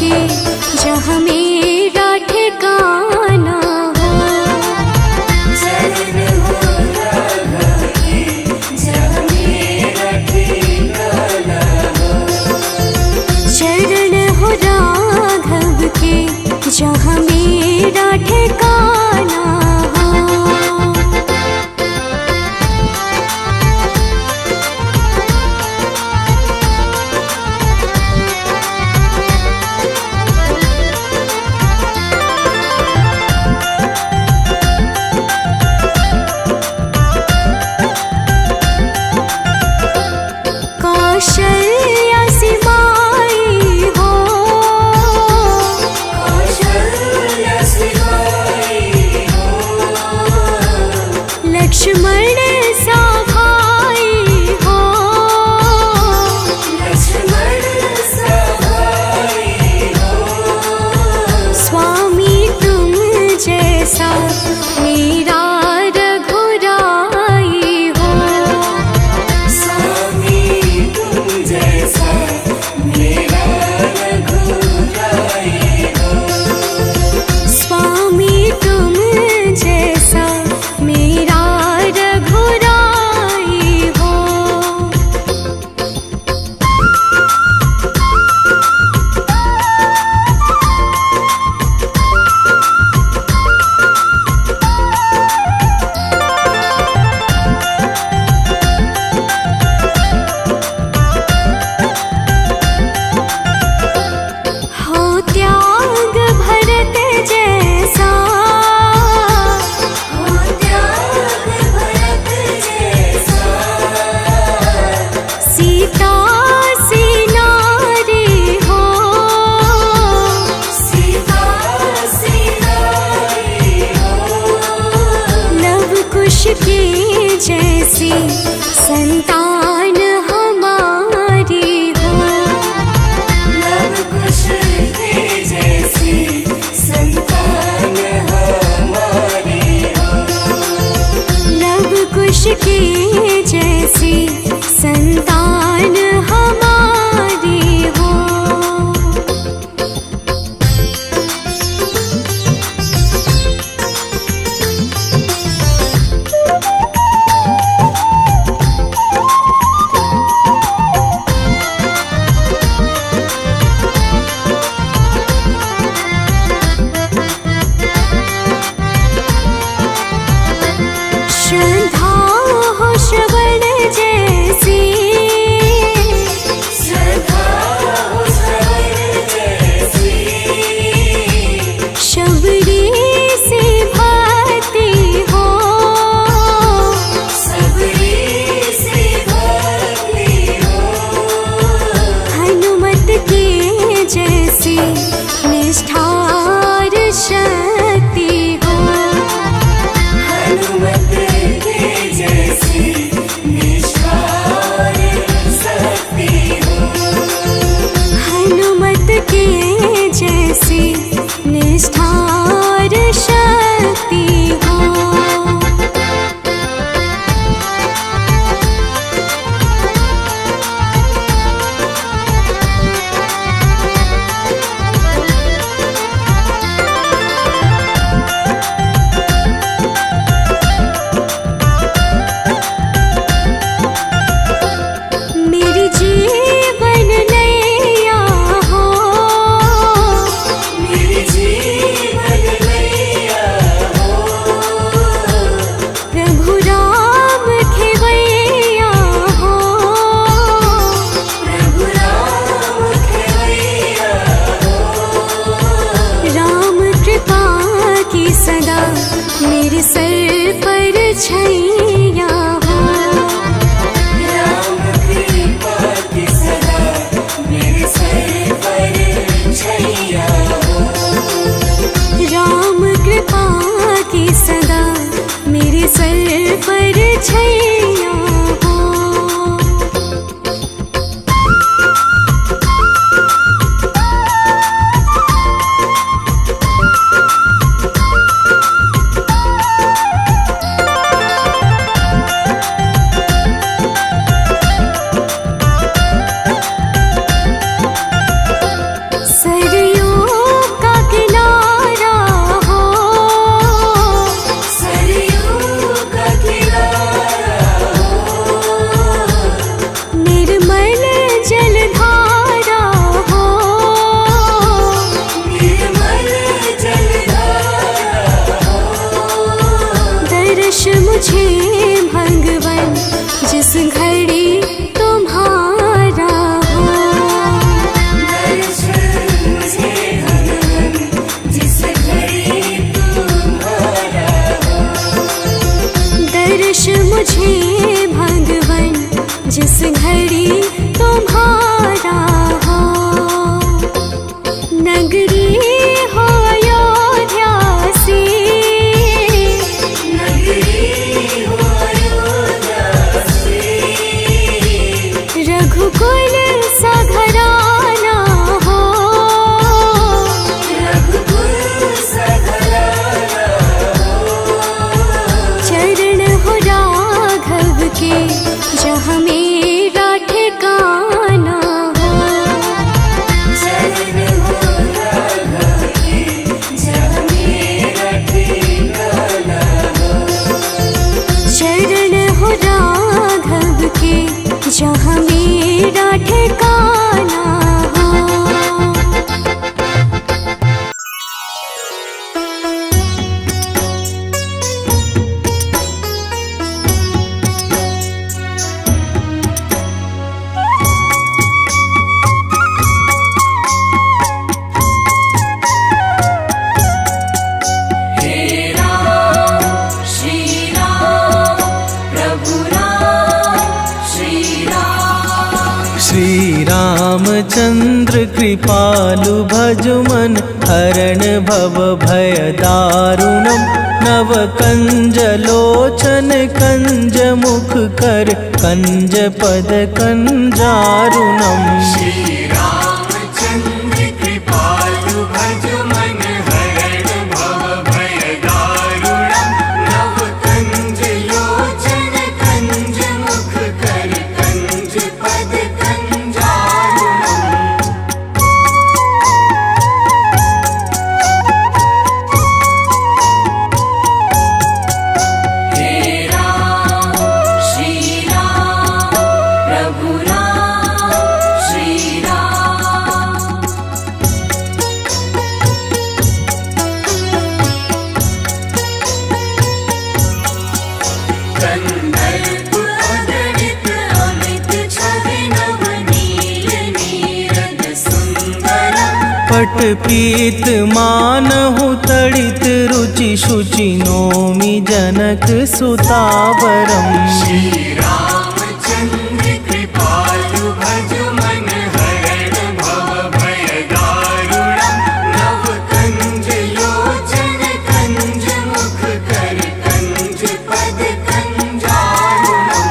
के जहाँ मेरा ठिकाना हो। चरण हो राघव के जहाँ मेरा ठिकाना हो। चरण हो राघव के जहाँ मेरा ठिकाना हो। कौशल्या सी माई हो। कौशल्या सी माई हो। लक्ष्मण सा भाई हो। लक्ष्मण सा भाई हो। स्वामी तुम जैसा मेरा रघुराई हो। स्वामी तुम जैसा मेरा रघुराई हो। स्वामी तुम जैसा मेरा रघुराई हो। हो त्याग भरत जैसा। हो त्याग भरत जैसा। सीता सी नारी हो। सीता सी नारी हो। लव कुश की जैसी संतान हमारी हो। लव कुश की जैसी संतान हमारी हो। लव कुश की जैसी संतान हमारी हो। श्रद्धा हो श्रवण जैसी। श्रद्धा हो श्रवण जैसी। शबरी से भक्ति हो। सबरी से भक्ति हो। हनुमत के जैसी निष्ठार शक्ति हो। हनुमत के जैसी निष्ठार शक्ति हो। हनुमत के जैसी निष्ठार शक्ति हो। मेरी जीवन नैया हो। मेरी जीवन नैया हो। प्रभु राम खेवैया हो। प्रभु राम खेवैया हो। राम कृपा की सदा मेरे सर पर छैया हो। राम कृपा की सदा मेरे सर पर छैया हो। राम कृपा की सदा मेरे सर पर छैया हो। सरयू नगरी हो अयोध्या सी, नगरी हो अयोध्या सी, रघुकुल सा घराना हो, रघुकुल सा घराना हो, चरण हो राघव के जहाँ मेरा ठिकाना हो, चरण हो राघव के जहाँ मेरा ठिकाना हो, चरण हो राघव के जहाँ मेरा ठिकाना हो। हे राम श्री राम प्रभु राम श्री राम, श्री रामचंद्र कृपालु भजुमन हरण भव भय दारुणम, नव कंज लोचन कंज मुख कर कंज पद कंजारुणम। श्री रामचंद्र कृपालु भजुमन हरण भव भय दारुणम, नव कंज लोचन कंज मुख कर कंज पद कंजारुणम। हे राम श्री राम प्रभु राम श्री राम, कंदर्प अगणित अमित छवि नवनील नीरद सुंदरम, पट पीत मानहु तड़ित रुचि शुचि नोमि जनक सुतावरम। श्री रामचंद्र कृपालु भजुमन हरण भव भय दारुणम, नव कंज लोचन कंज मुख कर कंज पद कंजारुणम।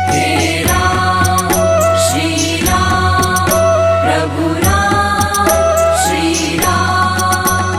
हे राम श्री राम प्रभु राम श्री राम,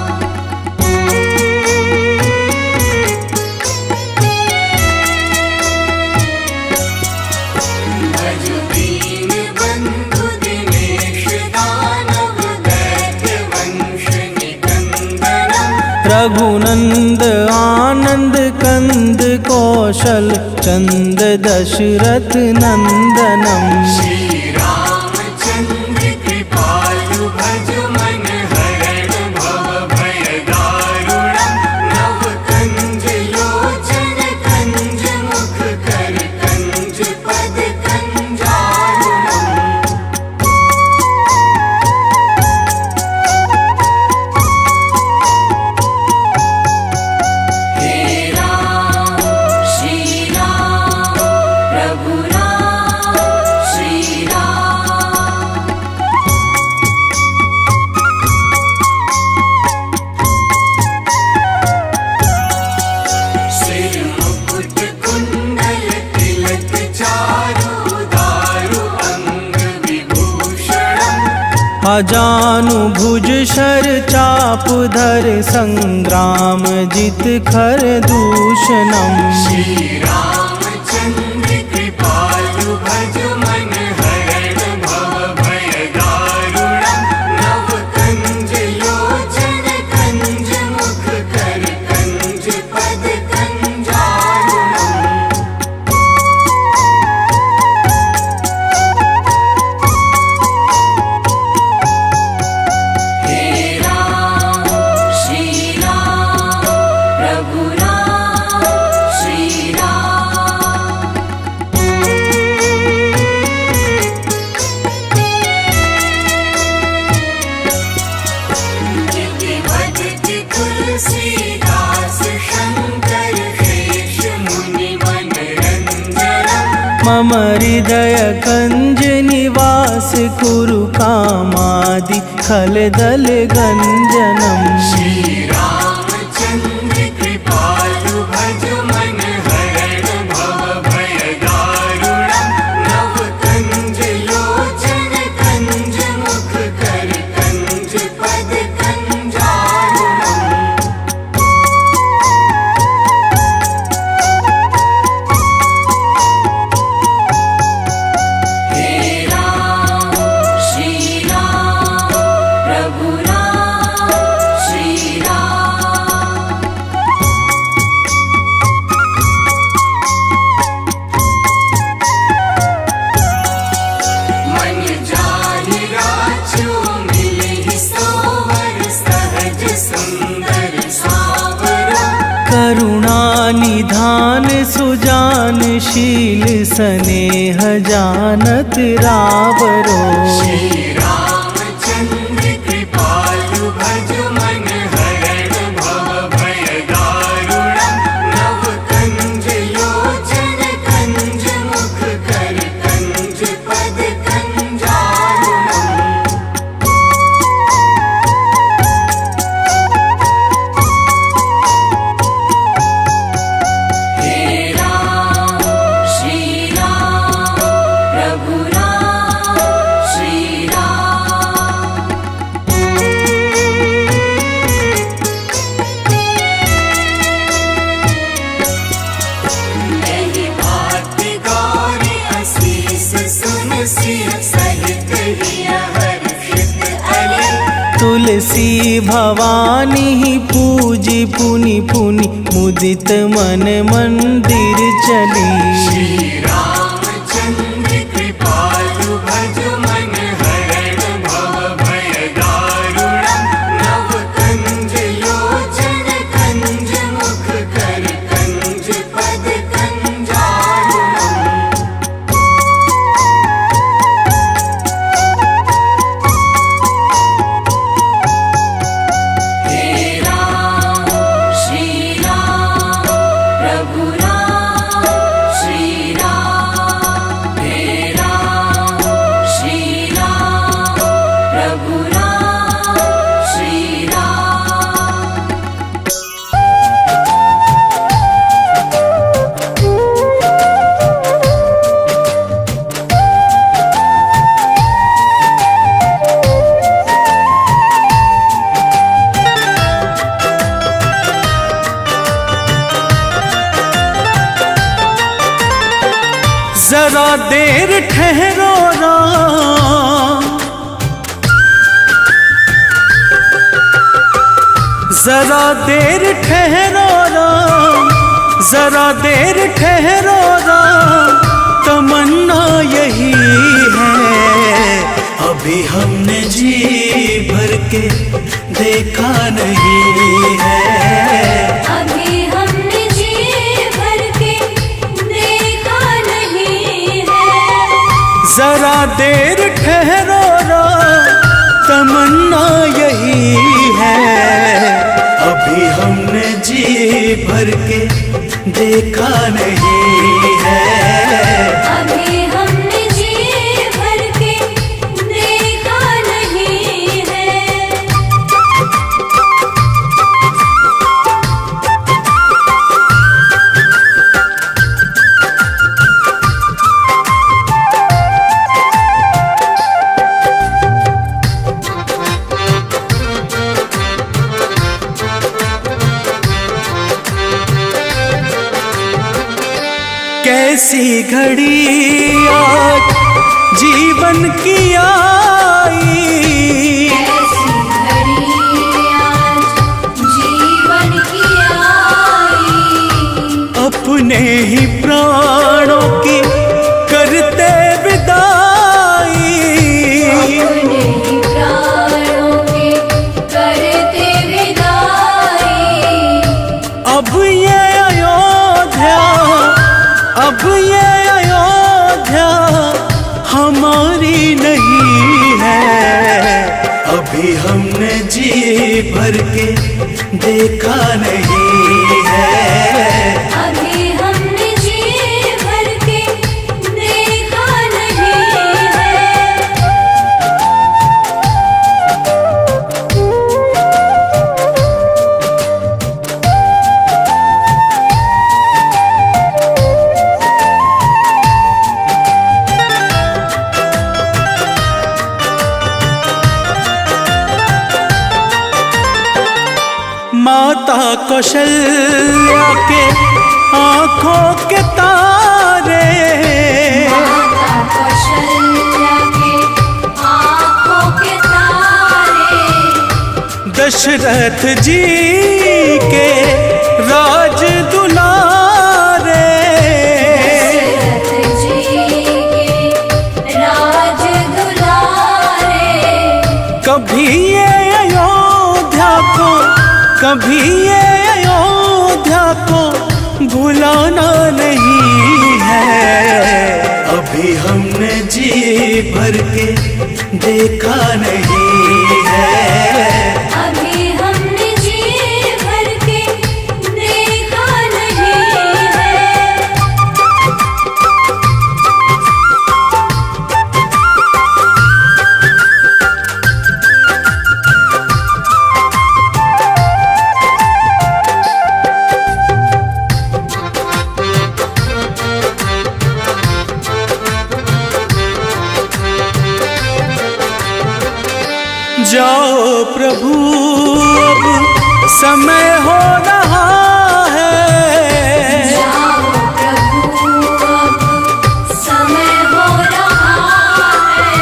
भज दीन बंधु दिनेश दानव दैत्य वंश निकंदनम, रघुनंद आनंद कंद कौशल चंद दशरथ नंदनम। श्री रामचंद्र कृपालु भजुमन हरण भव भय दारुणम, नव कंज लोचन कंज मुख कर कंज पद कंजारुणम। हे राम श्री राम प्रभु राम श्री राम, सिर मुकुट कुंडल तिलक चारु दारु अंग विभूषणम, अजानु भुज शर चाप धर संग्राम जित खर दूषणम। श्री रामचंद्र कृपालु भजुमन हरण भव भय दारुणम, नव कंज लोचन कंज मुख कर कंज पद कंजारुणम। हे राम श्री राम प्रभु राम श्री राम, मम हृदय कंज निवास कुरु कामादि खलदल गंजनम। श्री रामचंद्र कृपालु भज मन हरण भव भय दारुणम। नव कंज लोचन कंज मुख कर कंज पद कंजारुणम। हे राम श्री राम प्रभु राम श्री राम। मन जाहि राजो मिलहि सोवर सहज सुंदर सावरा। करुणा निधान सुजान शील स्नेह जानत रावरो। श्री रामचंद्र कृपालु भज मन हरण भव भय दारुणम। नव कंज लोचन कंज मुख कर कंज पद कंजारुणम। हे राम श्री राम प्रभु राम श्री राम। यही बात गौरी असीस सुन सिय सहित हिय हर्षित अले। तुलसी भवानी पूजी पुनि पुनि मुदित मन मंदिर चली। श्री रामचंद्र कृपालु भज मन हरण भव भय दारुणम। नव कंज लोचन कंज मुख कर कंज पद कंजारुणम। हे राम श्री राम प्रभु राम श्री राम। हे राम श्री राम प्रभु राम श्री राम। जरा देर ठहरो राम, जरा देर ठहरो राम, जरा देर ठहरो राम। तमन्ना यही है अभी हमने जी भर के देखा नहीं है। अभी हमने जी भर के देखा नहीं है। जरा देर ठहरो राम, तमन्ना यही है अभी हमने जी भर के देखा नहीं है। अभी हमने जी भर के देखा नहीं है। कैसी घड़ी आज जीवन की आई, ऐसी घड़ी आज जीवन की आई। अपने ही प्राणों की करते विदाई। अपने ही प्राणों की करते विदाई। अब ये अयोध्या, अब ये अयोध्या हमारी नहीं है। अभी हमने जी भर के देखा नहीं है। अभी हमने जी भर के कौशल्या के आंखों के तारे, माता कौशल्या के आँखों के तारे, दशरथ जी के राज दुलारे, दशरथ जी के राज दुलारे, कभी ये अयोध्या को, कभी ये अयोध्या को भुलाना नहीं है। अभी हमने जी भर के देखा नहीं है, अभी हमने जी भर के देखा नहीं है। जाओ प्रभु अब समय हो रहा है, जाओ प्रभु अब समय हो रहा है,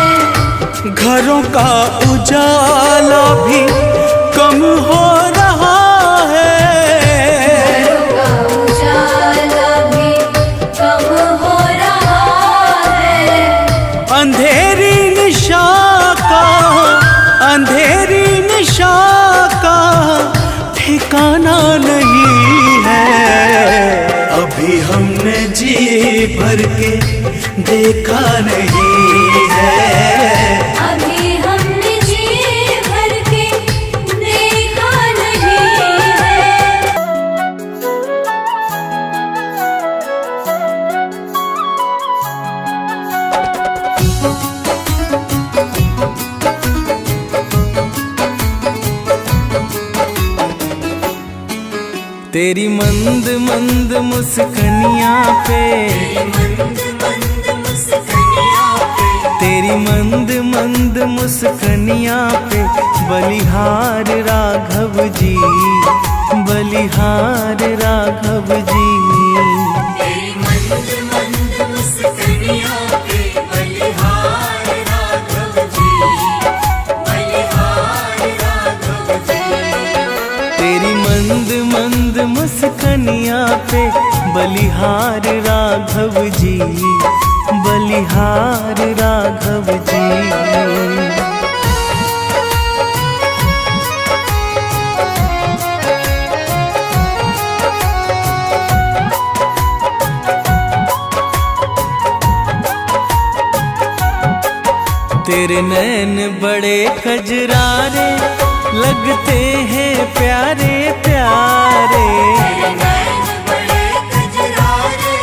घरों का उजाला भी कम हो रहा है, घरों का उजाला भी कम हो रहा है, अंधेरी निशा का, अंधेरी निशा का ठिकाना नहीं है। अभी हमने जी भर के देखा नहीं है, अभी हमने जी भर के देखा नहीं है। तेरी मंद मंद मुस्कनियाँ पे, तेरी मंद मंद मुस्कनियाँ पे बलिहार राघव जी, बलिहार राघव जी, तेरी मंद मंद मुस्कनियाँ पे बलिहार राघव जी, बलिहार राघव जी। तेरी मंद मंद मुस्कनियाँ पे बलिहार राघव जी, बलिहार राघव जी। तेरे नैन बड़े कजरारे लगते हैं प्यारे प्यारे, तेरे नैन बड़े कजरारे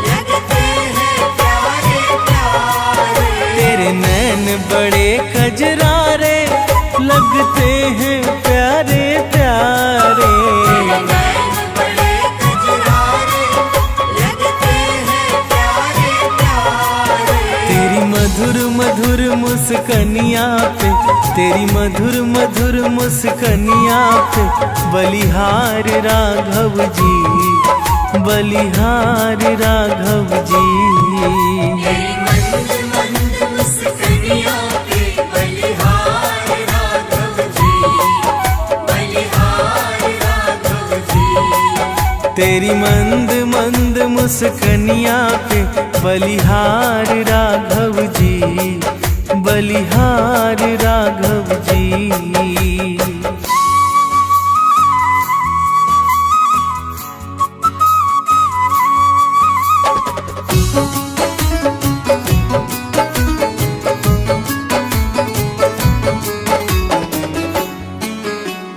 लगते हैं प्यारे प्यारे, तेरे नैन बड़े कजरारे लगते हैं प्यारे प्यारे, तेरे नैन बड़े कजरारे लगते हैं प्यारे प्यारे। तेरी मधुर मधुर मुस्कनियाँ पे, तेरी मधुर मधुर मुस्कनियाँ पे बलिहार राघव जी, बलिहार राघव जी। तेरी मंद मंद मुस्कनियाँ पे बलिहार राघव जी, बलिहार राघव जी। तेरी मंद मंद मुस्कनियाँ पे बलिहार राघव जी, बलिहार राघव जी।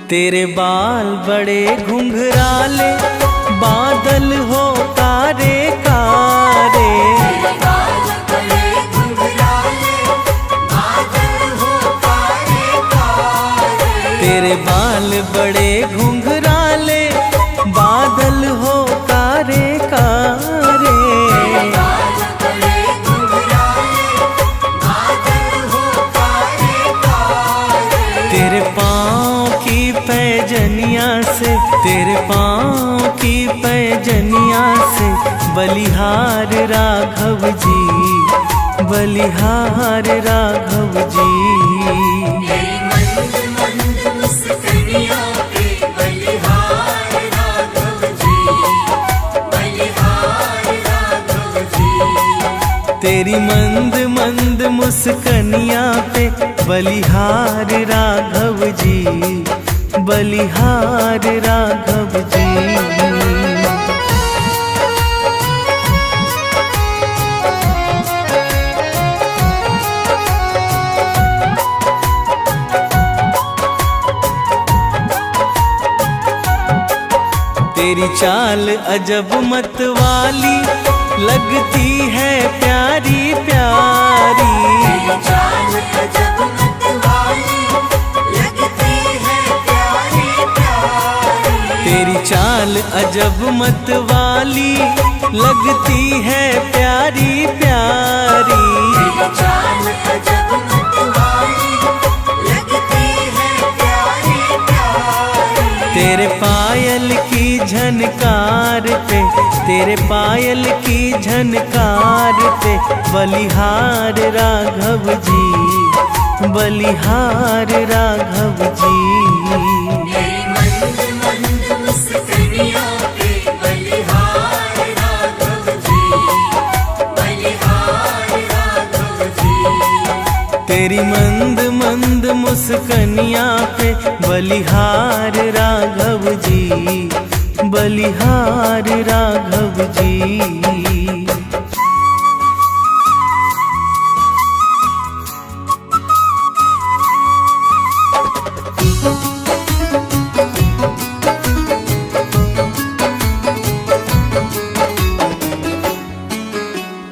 तेरे बाल बड़े घुंघराले बादल हो कारे कारे, तेरे बाल बड़े घुंघराले बादल हो कारे कारे, तेरे बाल बड़े घुंघराले बादल हो कारे कारे, तेरे बाल बड़े घुंघराले बादल हो कारे कारे। तेरे पाँव की पैजनिया से, तेरे बलिहार राघव जी, बलिहार राघव जी। तेरी मंद मंद मुस्कानियों पे बलिहार राघव जी, बलिहार राघव जी। तेरी मंद मंद मुस्कनिया पे बलिहार राघव जी, बलिहार राघव जी। तेरी चाल अजब मत वाली लगती है प्यारी प्यारी। तेरी चाल अजब मत वाली लगती है प्यारी प्यारी। तेरी चाल अजब मत वाली लगती है प्यारी प्यारी। तेरी चाल अजब मत वाली लगती है प्यारी प्यारी। तेरे पायल की झनकार पे, तेरे पायल की झनकार पे बलिहार राघव जी, बलिहार राघव जी। तेरी मंद मंद मुस्कानियों पे बलिहार राघव जी, बलिहार राघव जी। तेरी मंद मंद मुस्कनिया पे बलिहार राघव जी, बलिहार राघव जी।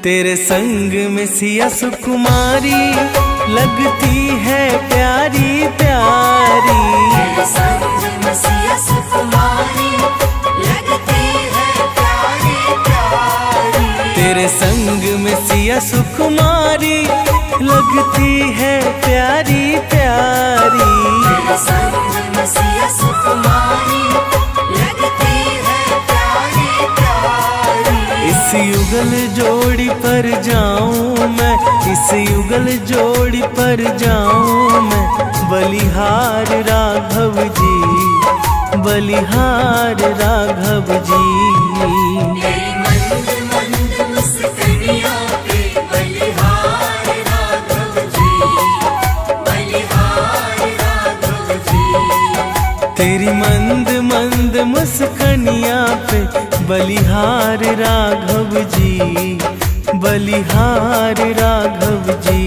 तेरे संग में सिया सुकुमारी लगती है प्यारी प्यारी। तेरे संग में सिया सुकुमारी लगती है प्यारी प्यारी। तेरे संग में सिया सुकुमारी लगती है प्यारी प्यारी। तेरे संग में सिया सुकुमारी लगती है प्यारी प्यारी। इस युगल जोड़ी पर जाऊं मैं, इस युगल जोड़ी पर जाऊं मैं, बलिहार राघव जी, बलिहार राघव जी। तेरी मंद मंद मुस्कानियों पे बलिहार राघव जी, बलिहार राघव जी। तेरी मंद मंद मुस्कनिया पे बलिहार राघव जी, बलिहार राघव जी।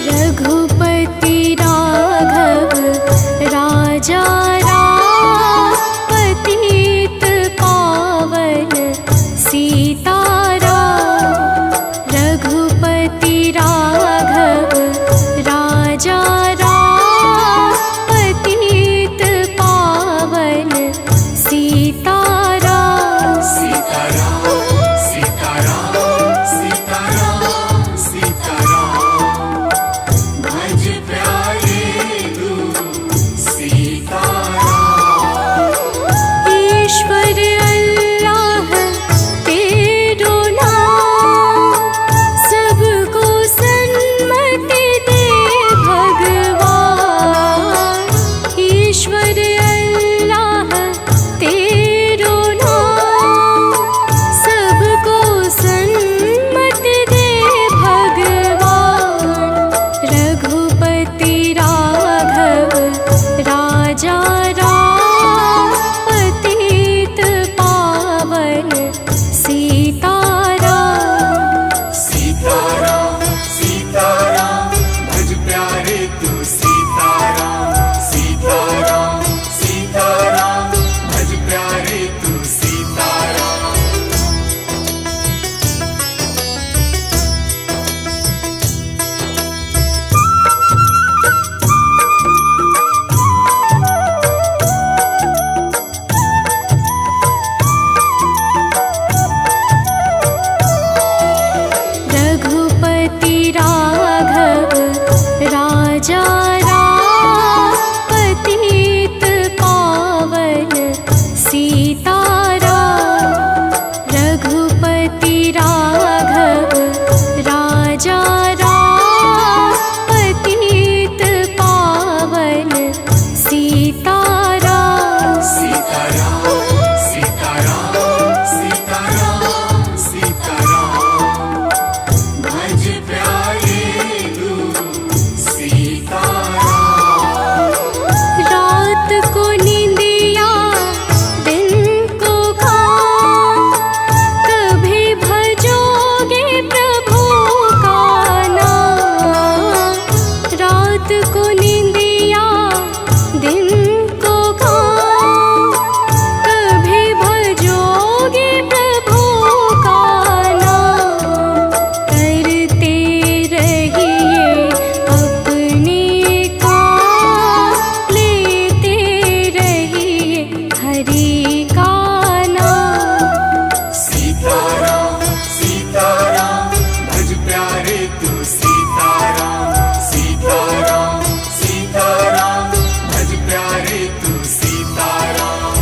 रघुपति राघव राजा राम। को नींदिया दिन को काम, कभी भजोगे प्रभु का नाम। करते रहिए अपने काम, लेते रहिए हरि का नाम। सीताराम सीताराम भज प्यारे तू सीताराम। सीताराम सीताराम भज प्यारे तू सीताराम।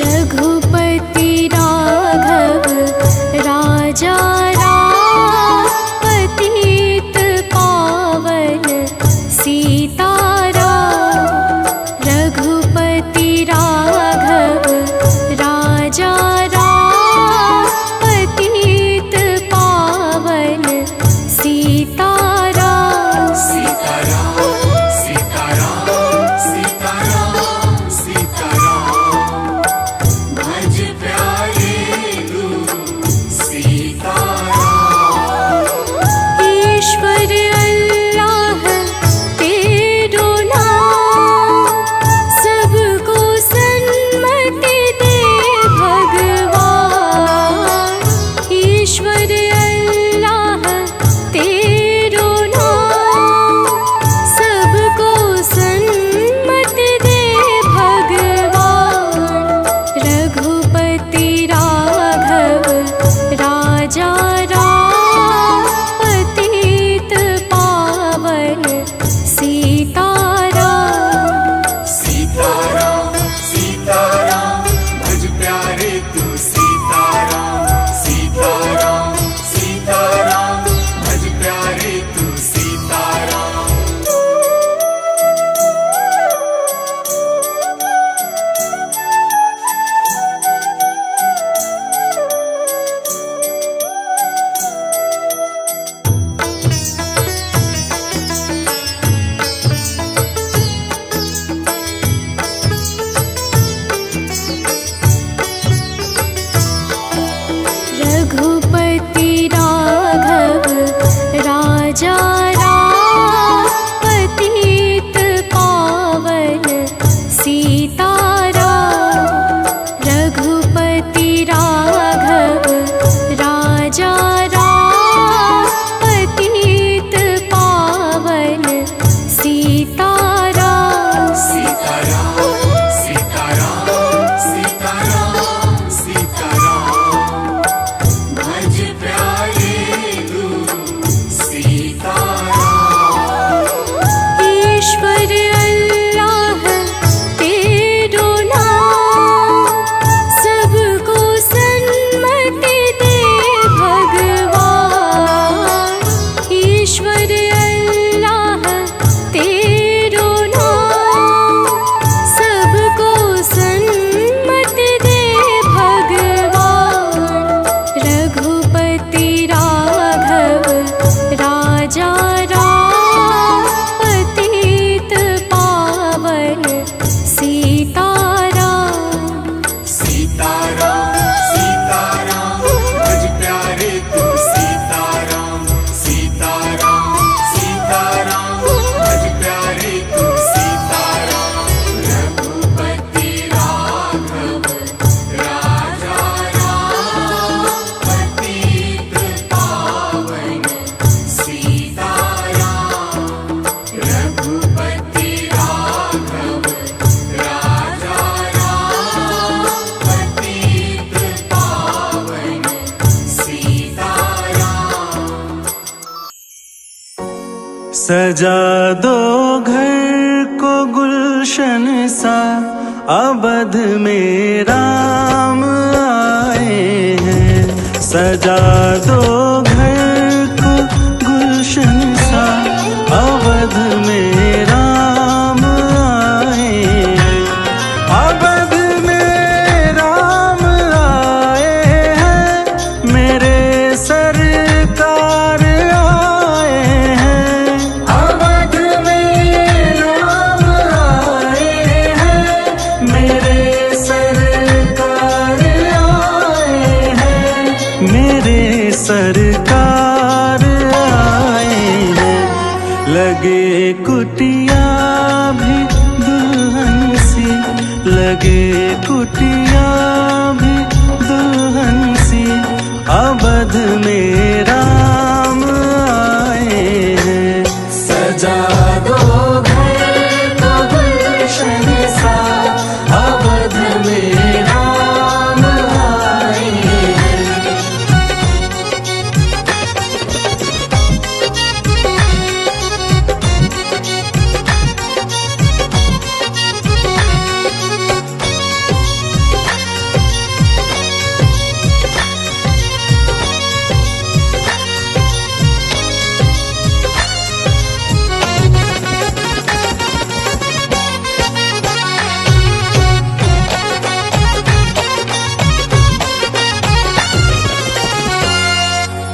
रघुपति राघव राजा राम, पतित पावन सीताराम। रघुपति राघव राजा राम, पतित पावन सीताराम। सीताराम सीताराम सीताराम सीताराम भज प्यारे तू सीताराम। ईश्वर अल्लाह तेरो नाम, सबको सन्मति दे भगवान। ईश्वर अल्लाह तेरो नाम, सबको सन्मति दे भगवान। रघुपति राघव राजा राम, पतित पावन सीताराम। सीताराम सीताराम भज प्यारे तू सीताराम। सीताराम सीताराम भज प्यारे तू सीताराम। रघुपति राघव राजा राम, पतित पावन सीताराम। रघुपति राघव राजा राम, पतित पावन सीताराम। सीताराम सीताराम सीताराम सीताराम भज प्यारे तू सीताराम। ईश्वर अल्लाह तेरो नाम, सबको सन्मति दे भगवान। ईश्वर अल्लाह तेरो नाम, सबको सन्मति दे भगवान। रघुपति राघव राजा राम, पतित पावन सीताराम। सीताराम सीताराम भज प्यारे तू सीताराम। सीताराम सीताराम भज प्यारे तू सीताराम। रघुपति राघव राजा राम, पतित पावन सीताराम। रघुपति राघव राजा राम, पतित पावन सीताराम। सजा दो घर को गुलशन सा, अवध में राम आए हैं। सजा दो घर को गुलशन सा, अवध में राम आए हैं। अवध में राम आए सरकार आए हैं। लगे कुटिया भी दुल्हन सी, लगे कुटिया भी दुल्हन सी, अवध में राम आए हैं। सजा दो घर को गुलशन सा, अवध में राम आए हैं।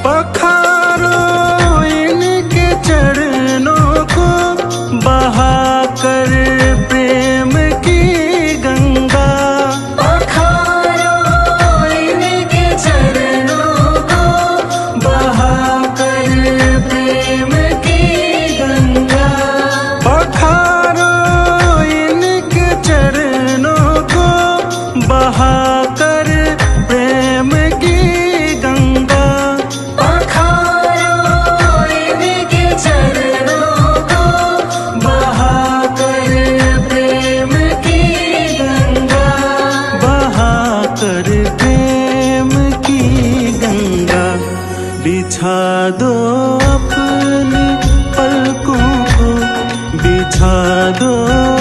पखारो इनके चरणों को, बहाकर प्रेम की गंगा। पखारो इनके चरणों को, बहाकर प्रेम की गंगा। पखारो इनके चरणों को, बहाकर प्रेम की गंगा। पखारो इनके चरणों को, बहाकर प्रेम की गंगा। बहाकर प्रेम की गंगा। बिछा दो अपनी पलकों को, बिछा दो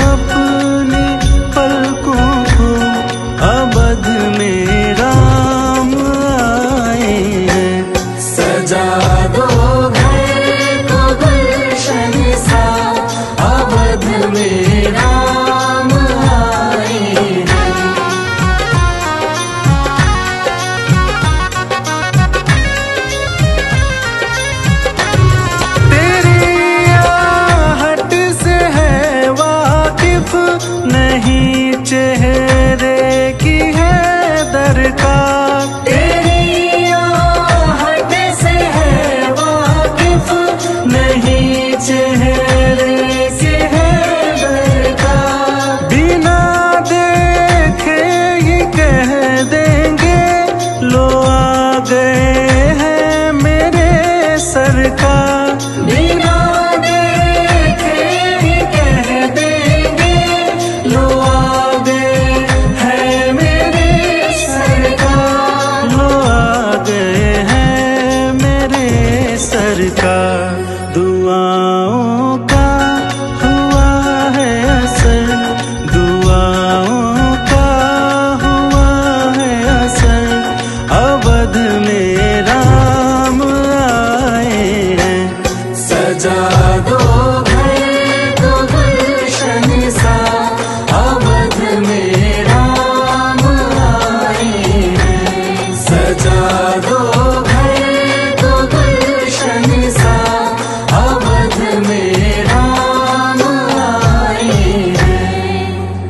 अपनी पलकों को, अवध में राम आए हैं। सजा दो घर को गुलशन सा, अवध में राम आए हैं। तेरी आहट से है वाकिफ, नहीं चेहरे की है दरकार। तेरी आहट से है वाकिफ, नहीं चेहरे से है दरकार। बिना देखे ही कह देंगे, लो आ गए हैं मेरे सरकार। बिना देखे ही कह देंगे, लो आ गए हैं मेरे सरकार। लो आ गए हैं मेरे सरकार। दुआओं का हुआ है असर, दुआओं का हुआ है असर, अवध में राम आए हैं। सजा दो